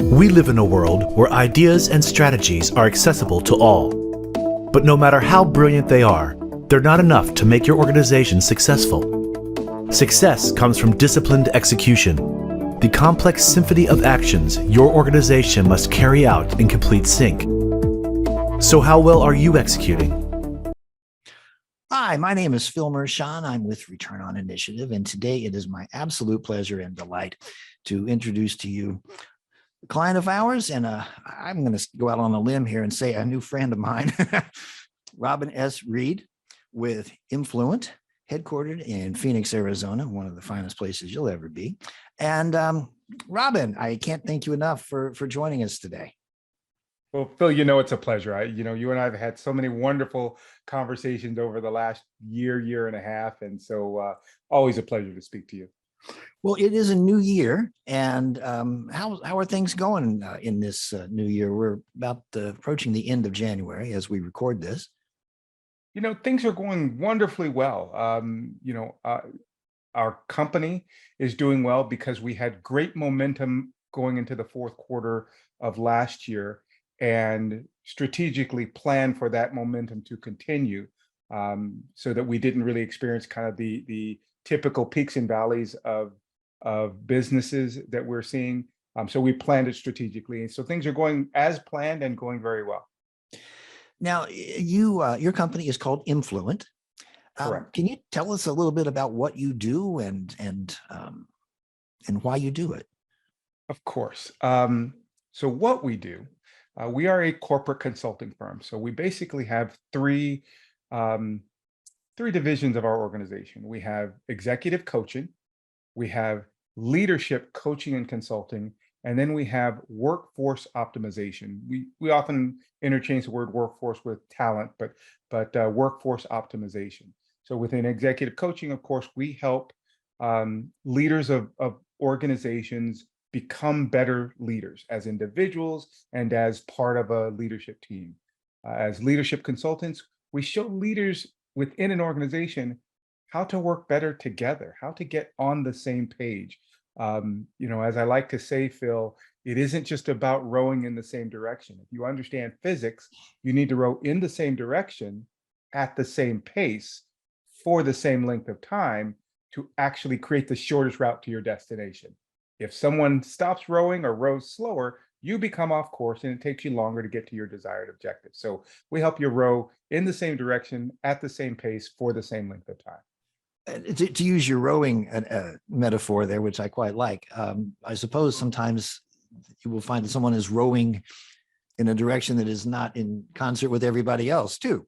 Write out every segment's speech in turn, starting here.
We live in a world where ideas and strategies are accessible to all. But no matter how brilliant they are, they're not enough to make your organization successful. Success comes from disciplined execution, the complex symphony of actions your organization must carry out in complete sync. So how well are you executing? Hi, my name is Phil Mershon. I'm with Return On Initiative, and today it is my absolute pleasure and delight to introduce to you a client of ours, and I'm going to go out on a limb here and say a new friend of mine, Robin S. Reed with EmFluent, headquartered in Phoenix, Arizona, one of the finest places you'll ever be. And Robin, I can't thank you enough for joining us today. Well, Phil, it's a pleasure. You and I have had so many wonderful conversations over the last year and a half. And so always a pleasure to speak to you. Well, it is a new year. And how are things going in this new year? We're about approaching the end of January as we record this. Things are going wonderfully well. Our company is doing well because we had great momentum going into the fourth quarter of last year, and strategically plan for that momentum to continue, so that we didn't really experience kind of the typical peaks and valleys of businesses that we're seeing. So we planned it strategically. And so things are going as planned and going very well. Now, your company is called EmFluent. Correct. Can you tell us a little bit about what you do and why you do it? Of course. So what we do, we are a corporate consulting firm. So we basically have three divisions of our organization. We have executive coaching, we have leadership coaching and consulting, and then we have workforce optimization. We often interchange the word workforce with talent, but workforce optimization. So within executive coaching, of course, we help leaders of organizations become better leaders as individuals and as part of a leadership team. As leadership consultants, we show leaders within an organization how to work better together, how to get on the same page. As I like to say, Phil, it isn't just about rowing in the same direction. If you understand physics, you need to row in the same direction at the same pace for the same length of time to actually create the shortest route to your destination. If someone stops rowing or rows slower, you become off course and it takes you longer to get to your desired objective. So we help you row in the same direction at the same pace for the same length of time. To use your rowing metaphor there, which I quite like, I suppose sometimes you will find that someone is rowing in a direction that is not in concert with everybody else too.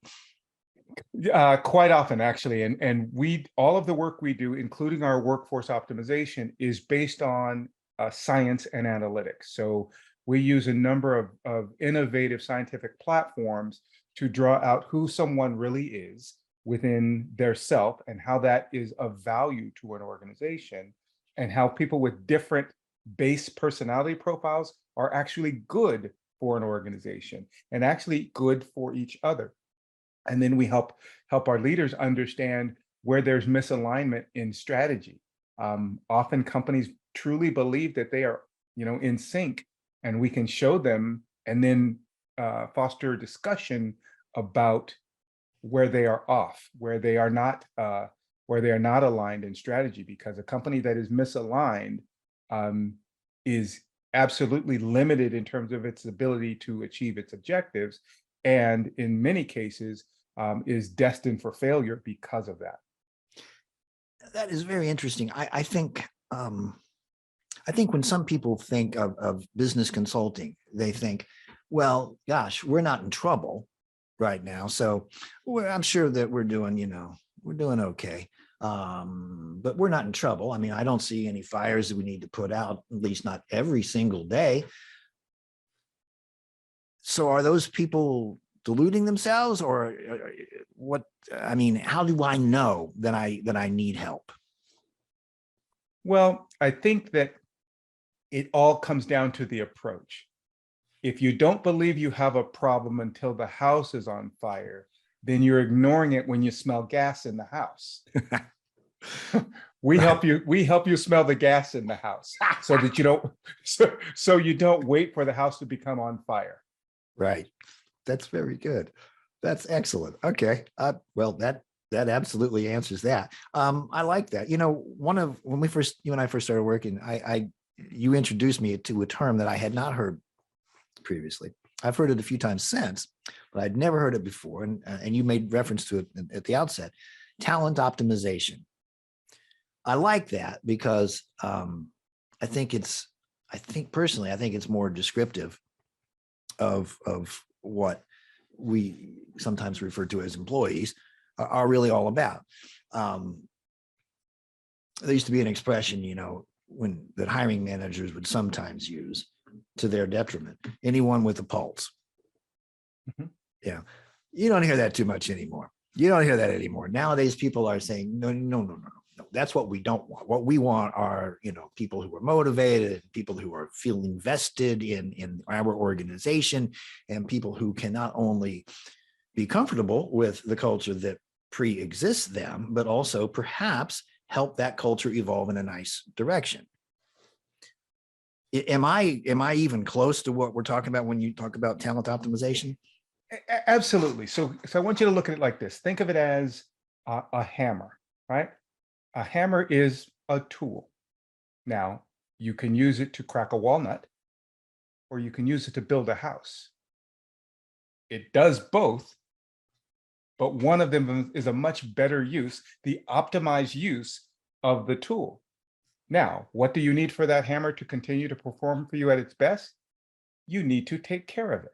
Quite often, actually, and all of the work we do, including our workforce optimization, is based on science and analytics. So we use a number of innovative scientific platforms to draw out who someone really is within their self and how that is of value to an organization, and how people with different base personality profiles are actually good for an organization and actually good for each other. And then we help our leaders understand where there's misalignment in strategy. Often companies truly believe that they are, in sync, and we can show them and then foster a discussion about where they are off, where they are not aligned in strategy. Because a company that is misaligned is absolutely limited in terms of its ability to achieve its objectives, and in many cases is destined for failure because of that. That is very interesting. I think when some people think of business consulting, they think, well, gosh, we're not in trouble right now, so I'm sure that we're doing okay, but we're not in trouble. I mean, I don't see any fires that we need to put out, at least not every single day. So are those people deluding themselves, or what? I mean, how do I know that I need help? Well, I think that it all comes down to the approach. If you don't believe you have a problem until the house is on fire, then you're ignoring it when you smell gas in the house. We help you smell the gas in the house so that you don't so you don't wait for the house to become on fire. Right. That's very good. That's excellent. Okay. Well, that absolutely answers that. I like that. You know, when you and I first started working, you introduced me to a term that I had not heard previously. I've heard it a few times since, but I'd never heard it before. And you made reference to it at the outset, talent optimization. I like that because I think personally, I think it's more descriptive of what we sometimes refer to as employees are really all about. There used to be an expression, you know, that hiring managers would sometimes use to their detriment. Anyone with a pulse. Mhm. Yeah. You don't hear that too much anymore. You don't hear that anymore. Nowadays, people are saying, no. That's what we don't want. What we want are, you know, people who are motivated, people who are feeling vested in our organization, and people who can not only be comfortable with the culture that pre-exists them, but also perhaps help that culture evolve in a nice direction. Am I even close to what we're talking about when you talk about talent optimization? Absolutely. So I want you to look at it like this. Think of it as a hammer, right? A hammer is a tool. Now, you can use it to crack a walnut, or you can use it to build a house. It does both, but one of them is a much better use, the optimized use of the tool. Now, what do you need for that hammer to continue to perform for you at its best? You need to take care of it.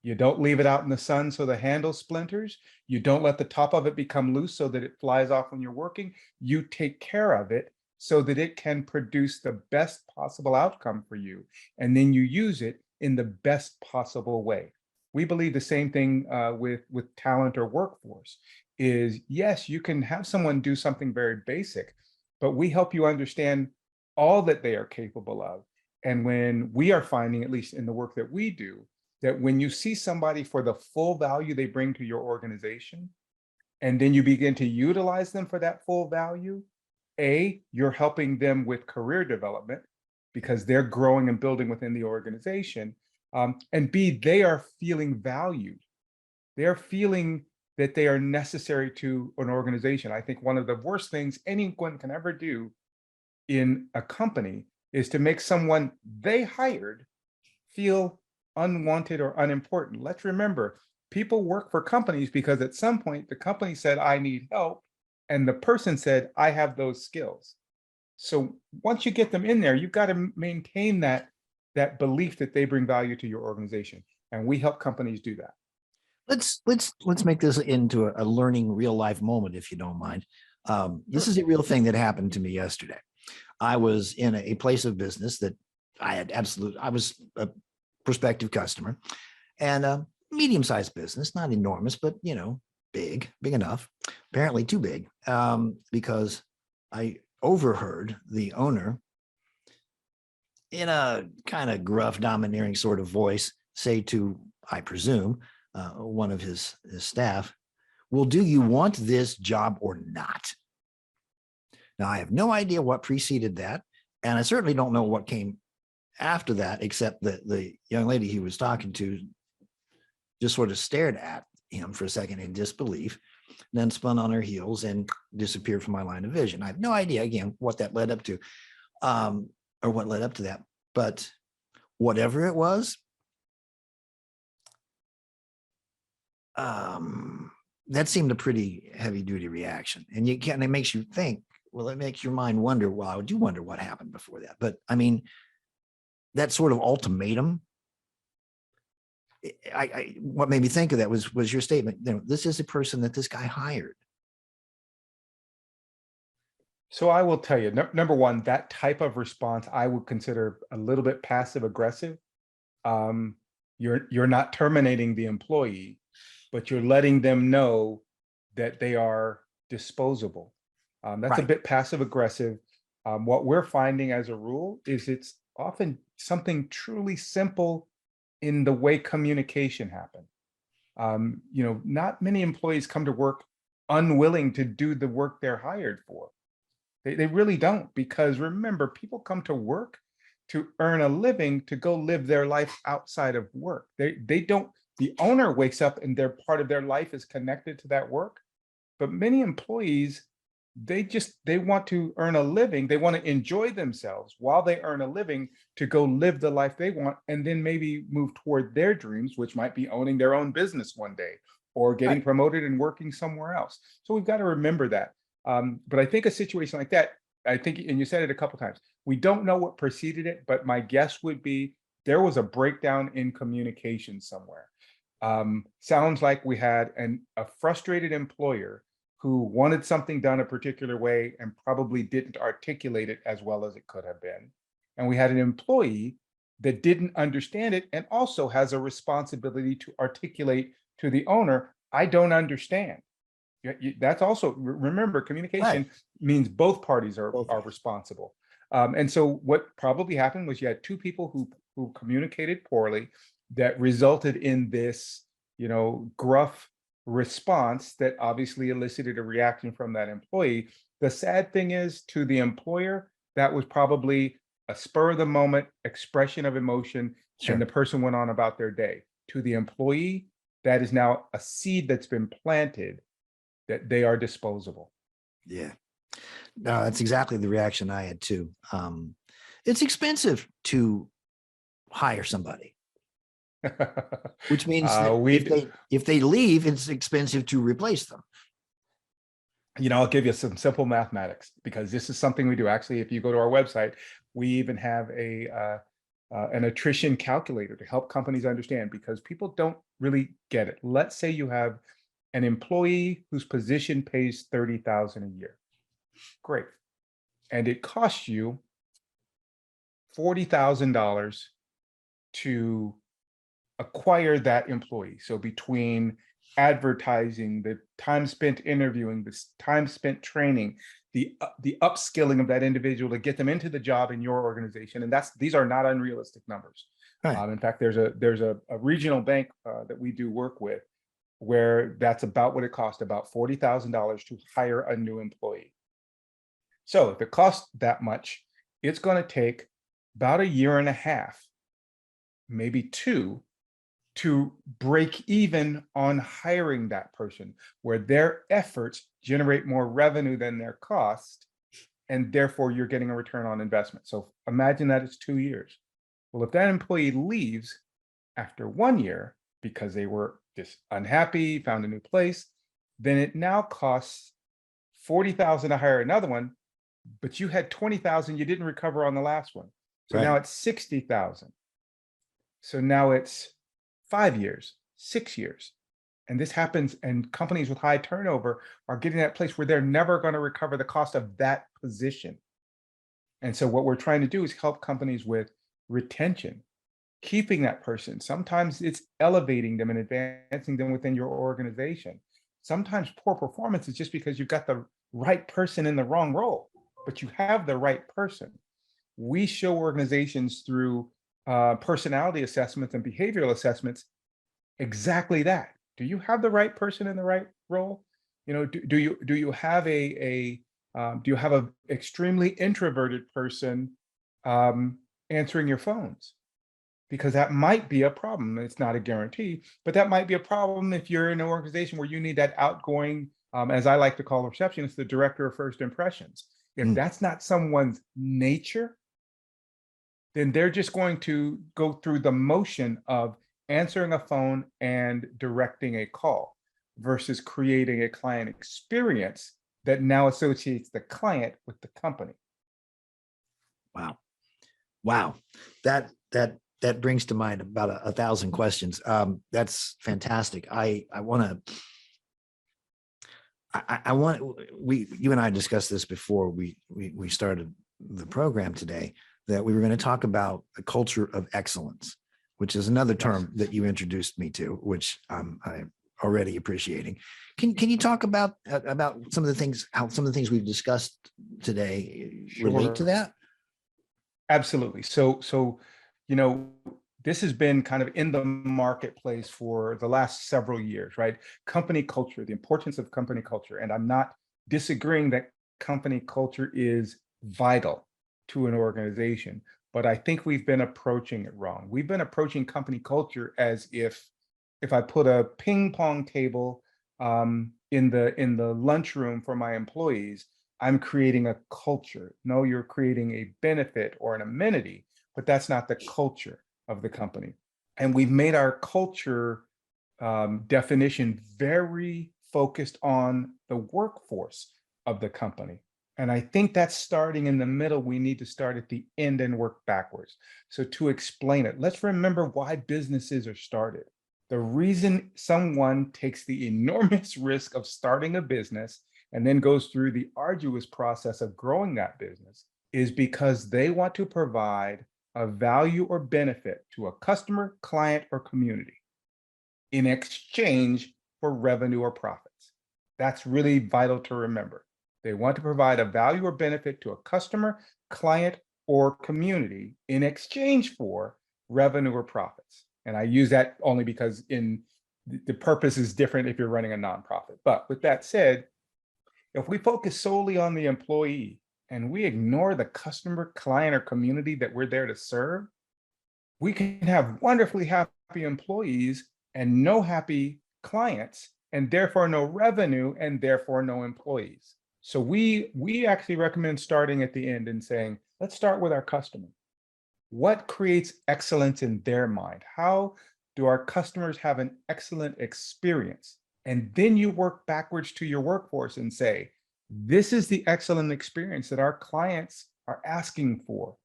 You don't leave it out in the sun so the handle splinters. You don't let the top of it become loose so that it flies off when you're working. You take care of it so that it can produce the best possible outcome for you. And then you use it in the best possible way. We believe the same thing with talent or workforce is, yes, you can have someone do something very basic, but we help you understand all that they are capable of. And when we are finding, at least in the work that we do, that when you see somebody for the full value they bring to your organization, and then you begin to utilize them for that full value, you're helping them with career development because they're growing and building within the organization. And B, they are feeling valued. They're feeling that they are necessary to an organization. I think one of the worst things anyone can ever do in a company is to make someone they hired feel unwanted or unimportant. Let's remember, people work for companies because at some point the company said, I need help. And the person said, I have those skills. So once you get them in there, you've got to maintain that belief that they bring value to your organization. And we help companies do that. Let's make this into a learning real life moment, if you don't mind. This is a real thing that happened to me yesterday. I was in a place of business that I was a prospective customer, and a medium-sized business, not enormous, but you know, big enough, apparently too big, because I overheard the owner in a kind of gruff, domineering sort of voice say to, I presume, one of his staff, well, do you want this job or not? Now, I have no idea what preceded that, and I certainly don't know what came after that, except that the young lady he was talking to just sort of stared at him for a second in disbelief, then spun on her heels and disappeared from my line of vision. I have no idea, again, what that led up to, or what led up to that. But whatever it was, that seemed a pretty heavy-duty reaction. And it makes you think, well, it makes your mind wonder, well, I do wonder what happened before that. But I mean, that sort of ultimatum, what made me think of that was your statement. You know, this is a person that this guy hired. So I will tell you, number one, that type of response I would consider a little bit passive aggressive. You're not terminating the employee, but you're letting them know that they are disposable. That's Right. a bit passive aggressive. What we're finding as a rule is it's often something truly simple in the way communication happens. You know, not many employees come to work unwilling to do the work they're hired for. They really don't, because remember, people come to work to earn a living, to go live their life outside of work. They don't, the owner wakes up and their part of their life is connected to that work. But many employees, they want to earn a living. They want to enjoy themselves while they earn a living to go live the life they want, and then maybe move toward their dreams, which might be owning their own business one day or getting Right. promoted and working somewhere else. So we've got to remember that. But I think a situation like that, I think, and you said it a couple times, we don't know what preceded it, but my guess would be there was a breakdown in communication somewhere. Sounds like we had a frustrated employer who wanted something done a particular way and probably didn't articulate it as well as it could have been. And we had an employee that didn't understand it and also has a responsibility to articulate to the owner, I don't understand. That's also, remember, communication means both parties are responsible. And so what probably happened was you had two people who communicated poorly that resulted in this, gruff response that obviously elicited a reaction from that employee. The sad thing is, to the employer, that was probably a spur of the moment expression of emotion, Sure. and the person went on about their day. To the employee, that is now a seed that's been planted that they are disposable. Yeah. No, that's exactly the reaction I had too. It's expensive to hire somebody, which means that if they leave, it's expensive to replace them. I'll give you some simple mathematics, because this is something we do. Actually, if you go to our website, we even have an attrition calculator to help companies understand, because people don't really get it. Let's say you have an employee whose position pays $30,000 a year. Great. And it costs you $40,000 to acquire that employee. So between advertising, the time spent interviewing, the time spent training, the upskilling of that individual to get them into the job in your organization, and these are not unrealistic numbers. Right. In fact, there's a regional bank that we do work with where that's about what it costs, about $40,000 to hire a new employee. So if it costs that much, it's going to take about a year and a half, maybe two, to break even on hiring that person, where their efforts generate more revenue than their cost, and therefore you're getting a return on investment. So imagine that it's 2 years. Well, if that employee leaves after 1 year because they were just unhappy, found a new place, then it now costs $40,000 to hire another one, but you had $20,000 you didn't recover on the last one. So now it's $60,000. So now it's 5 years, 6 years. And this happens, and companies with high turnover are getting to that place where they're never going to recover the cost of that position. And so what we're trying to do is help companies with retention, keeping that person. Sometimes it's elevating them and advancing them within your organization. Sometimes poor performance is just because you've got the right person in the wrong role, but you have the right person. We show organizations through personality assessments and behavioral assessments exactly that. Do you have the right person in the right role? Do you have a extremely introverted person answering your phones? Because that might be a problem. It's not a guarantee, but that might be a problem if you're in an organization where you need that outgoing, as I like to call the receptionist, the director of first impressions. If that's not someone's nature, then they're just going to go through the motion of answering a phone and directing a call versus creating a client experience that now associates the client with the company. Wow. That brings to mind about 1,000 questions. That's fantastic. You and I discussed this before we started the program today, that we were going to talk about a culture of excellence, which is another term that you introduced me to, which I'm already appreciating. Can you talk about some of the things, how some of the things we've discussed today relate to that? Absolutely. So this has been kind of in the marketplace for the last several years, right? Company culture, the importance of company culture. And I'm not disagreeing that company culture is vital to an organization, but I think we've been approaching it wrong. We've been approaching company culture as if I put a ping pong table in the lunchroom for my employees, I'm creating a culture. No, you're creating a benefit or an amenity, but that's not the culture of the company. And we've made our culture definition very focused on the workforce of the company. And I think that's starting in the middle. We need to start at the end and work backwards. So to explain it, let's remember why businesses are started. The reason someone takes the enormous risk of starting a business and then goes through the arduous process of growing that business is because they want to provide a value or benefit to a customer, client, or community in exchange for revenue or profits. That's really vital to remember. They want to provide a value or benefit to a customer, client, or community in exchange for revenue or profits. And I use that only because the purpose is different if you're running a nonprofit. But with that said, if we focus solely on the employee and we ignore the customer, client, or community that we're there to serve, we can have wonderfully happy employees and no happy clients, and therefore no revenue, and therefore no employees. So we actually recommend starting at the end and saying, let's start with our customer. What creates excellence in their mind? How do our customers have an excellent experience? And then you work backwards to your workforce and say, this is the excellent experience that our clients are asking for.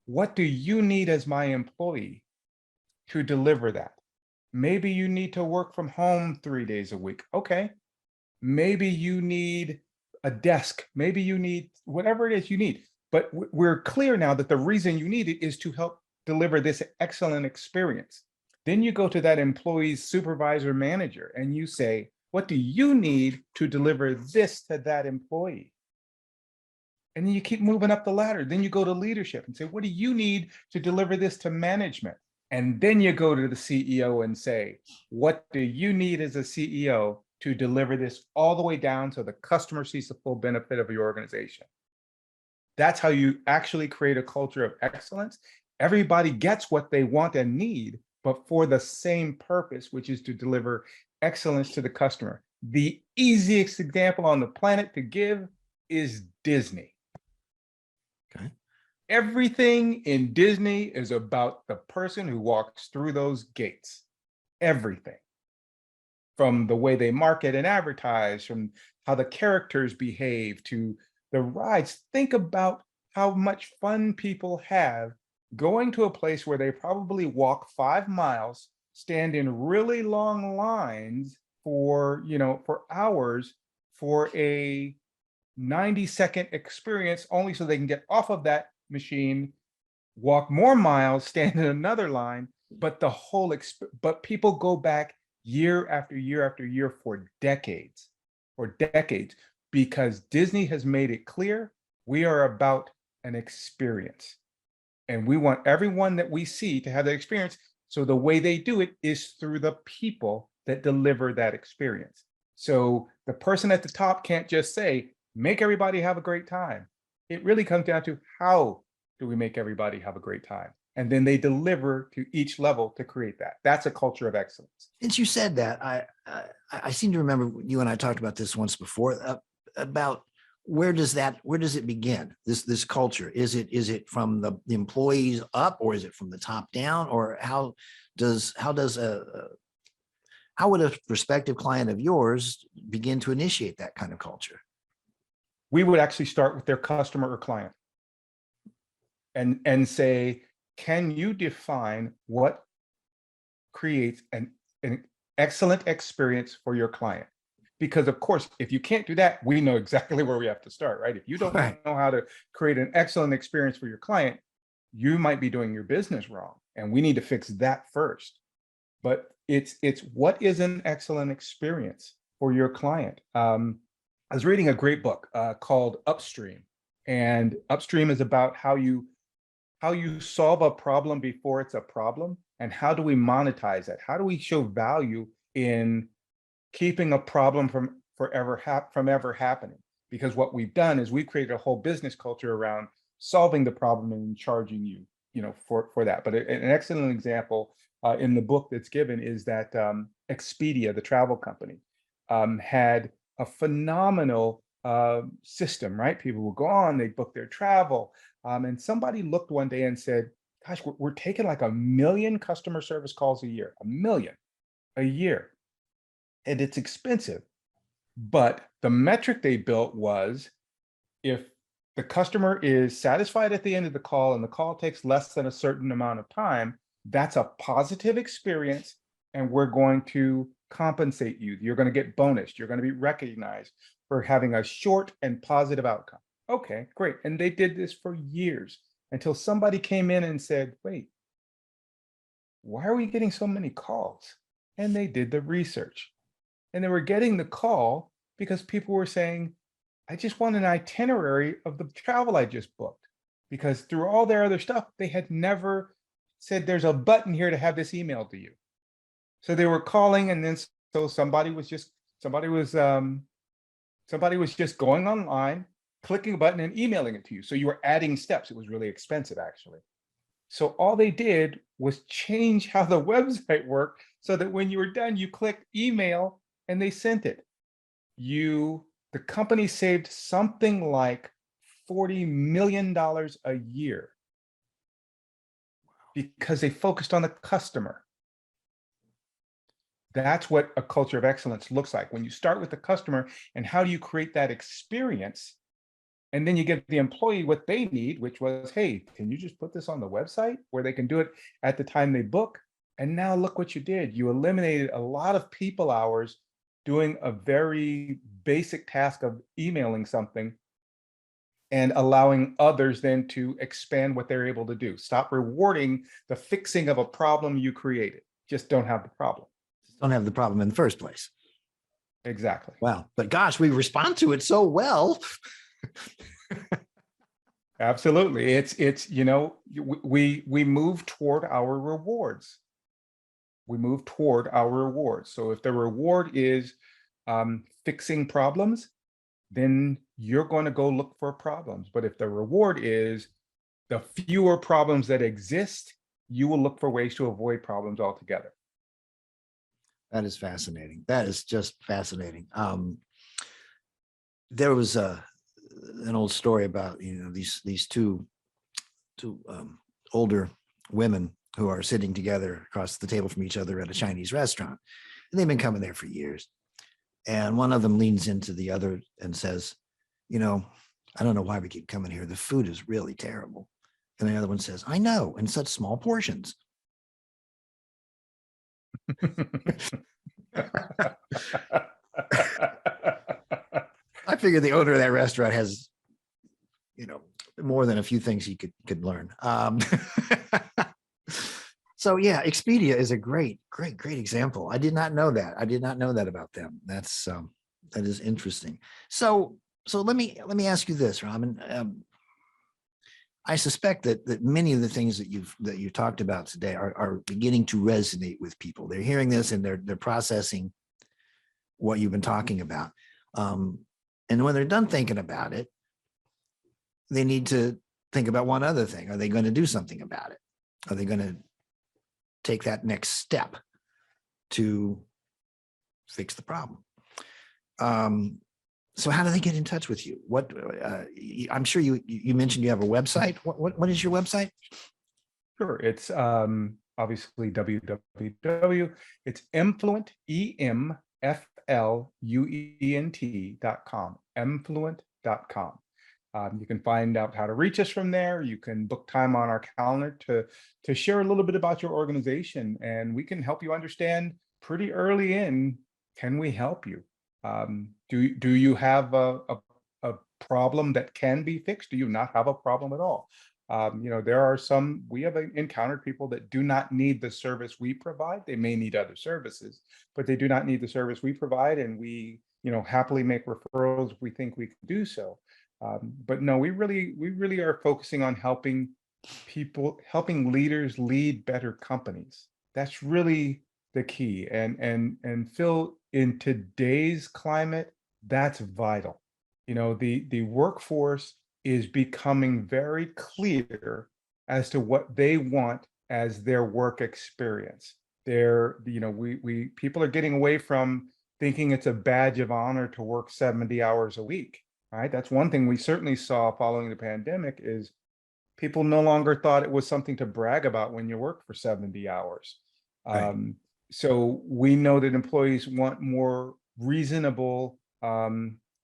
What do you need as my employee to deliver that? Maybe you need to work from home 3 days a week. Okay. Maybe you need a desk. Maybe you need whatever it is you need. But we're clear now that the reason you need it is to help deliver this excellent experience. Then you go to that employee's supervisor manager and you say, what do you need to deliver this to that employee? And then you keep moving up the ladder. Then you go to leadership and say, what do you need to deliver this to management? And then you go to the CEO and say, what do you need as a CEO to deliver this all the way down so the customer sees the full benefit of your organization? That's how you actually create a culture of excellence. Everybody gets what they want and need, but for the same purpose, which is to deliver excellence to the customer. The easiest example on the planet to give is Disney. Okay. Everything in Disney is about the person who walks through those gates. Everything. From the way they market and advertise, from how the characters behave to the rides. Think about how much fun people have going to a place where they probably walk 5 miles, stand in really long lines for hours for a 90-second experience, only so they can get off of that machine, walk more miles, stand in another line, but but people go back year after year after year for decades, because Disney has made it clear we are about an experience. And we want everyone that we see to have that experience. So the way they do it is through the people that deliver that experience. So the person at the top can't just say, make everybody have a great time. It really comes down to how do we make everybody have a great time? And then they deliver to each level to create that. That's a culture of excellence. Since you said that, I seem to remember you and I talked about this once before about where does it begin? This culture, is it from the employees up, or is it from the top down, or how would a prospective client of yours begin to initiate that kind of culture? We would actually start with their customer or client and say, can you define what creates an excellent experience for your client? Because of course, if you can't do that, we know exactly where we have to start, right? If you don't know how to create an excellent experience for your client, you might be doing your business wrong. And we need to fix that first. But it's what is an excellent experience for your client? I was reading a great book called Upstream. And Upstream is about how you solve a problem before it's a problem. And how do we monetize that? How do we show value in keeping a problem from ever happening? Because what we've done is we created a whole business culture around solving the problem and charging you, for that. But an excellent example in the book that's given is that Expedia, the travel company, had a phenomenal system, right? People would go on, they book their travel, and somebody looked one day and said, "Gosh, we're taking like 1 million customer service calls a year, 1 million a year, and it's expensive." But the metric they built was, if the customer is satisfied at the end of the call and the call takes less than a certain amount of time, that's a positive experience, and we're going to compensate you. You're going to get bonused. You're going to be recognized for having a short and positive outcome. Okay, great. And they did this for years until somebody came in and said, "Wait, why are we getting so many calls?" And they did the research. And they were getting the call because people were saying, "I just want an itinerary of the travel I just booked." Because through all their other stuff, they had never said, "There's a button here to have this emailed to you." So they were calling, and then so somebody was just going online, clicking a button and emailing it to you. So you were adding steps. It was really expensive, actually. So all they did was change how the website worked so that when you were done, you clicked email and they sent it. The company saved something like $40 million a year because they focused on the customer. That's what a culture of excellence looks like. When you start with the customer and how do you create that experience, and then you give the employee what they need, which was, "Hey, can you just put this on the website where they can do it at the time they book?" And now look what you did. You eliminated a lot of people hours doing a very basic task of emailing something and allowing others then to expand what they're able to do. Stop rewarding the fixing of a problem you created. Just don't have the problem. Just don't have the problem in the first place. Exactly. Wow. But gosh, we respond to it so well. Absolutely. It's we move toward our rewards. We move toward our rewards. So if the reward is fixing problems, then you're going to go look for problems. But if the reward is the fewer problems that exist, you will look for ways to avoid problems altogether. That is fascinating. That is just fascinating. There was an old story about these two older women who are sitting together across the table from each other at a Chinese restaurant, and they've been coming there for years. And one of them leans into the other and says, "I don't know why we keep coming here. The food is really terrible." And the other one says, "I know, in such small portions." I figure the owner of that restaurant has, more than a few things he could learn. So yeah, Expedia is a great example. I did not know that. I did not know that about them. That is interesting. So let me ask you this, Raman. I suspect that many of the things that you talked about today are beginning to resonate with people. They're hearing this and they're processing what you've been talking about. And when they're done thinking about it, they need to think about one other thing. Are they going to do something about it? Are they going to take that next step to fix the problem? So how do they get in touch with you? What I'm sure you mentioned you have a website. What is your website? Sure. It's obviously www. It's EmFluent, EmFluent.com, EmFluent.com. You can find out how to reach us from there. You can book time on our calendar to share a little bit about your organization, and we can help you understand pretty early in, can we help you? Do you have a problem that can be fixed? Do you not have a problem at all? There are we have encountered people that do not need the service we provide. They may need other services, but they do not need the service we provide, and we happily make referrals if we think we can do so. But no, we really are focusing on helping helping leaders lead better companies. That's really the key. And Phil, in today's climate, that's vital. The workforce is becoming very clear as to what they want as their work experience. People are getting away from thinking it's a badge of honor to work 70 hours a week, right? That's one thing we certainly saw following the pandemic is people no longer thought it was something to brag about when you work for 70 hours. Right. So we know that employees want more reasonable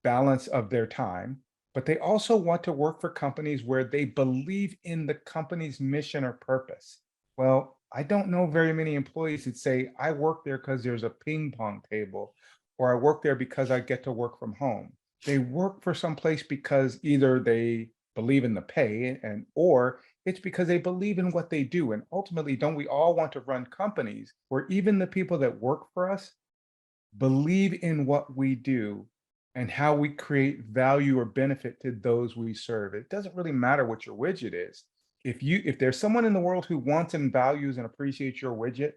balance of their time, but they also want to work for companies where they believe in the company's mission or purpose. Well, I don't know very many employees that say, I work there because there's a ping pong table, or I work there because I get to work from home. They work for some place because either they believe in the pay or it's because they believe in what they do. And ultimately, don't we all want to run companies where even the people that work for us believe in what we do and how we create value or benefit to those we serve? It doesn't really matter what your widget is. If there's someone in the world who wants and values and appreciates your widget,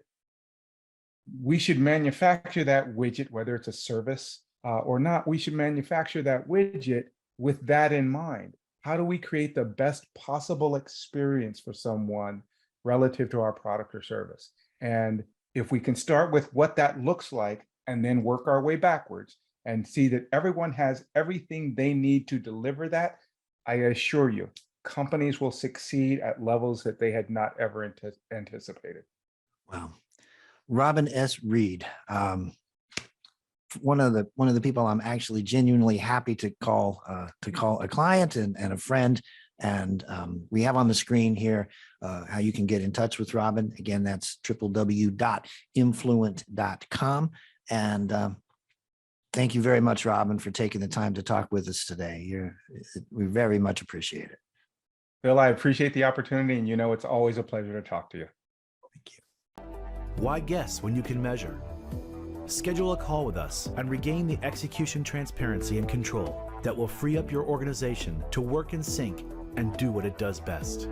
we should manufacture that widget, whether it's a service or not. We should manufacture that widget with that in mind. How do we create the best possible experience for someone relative to our product or service? And if we can start with what that looks like and then work our way backwards and see that everyone has everything they need to deliver that, I assure you, companies will succeed at levels that they had not ever anticipated. Wow. Robin S. Reed, one of the people I'm actually genuinely happy to call a client and a friend. And we have on the screen here how you can get in touch with Robin. Again, that's www.emfluent.com. And thank you very much, Robin, for taking the time to talk with us today. We very much appreciate it. Bill, I appreciate the opportunity, and it's always a pleasure to talk to you. Thank you. Why guess when you can measure? Schedule a call with us and regain the execution transparency and control that will free up your organization to work in sync and do what it does best.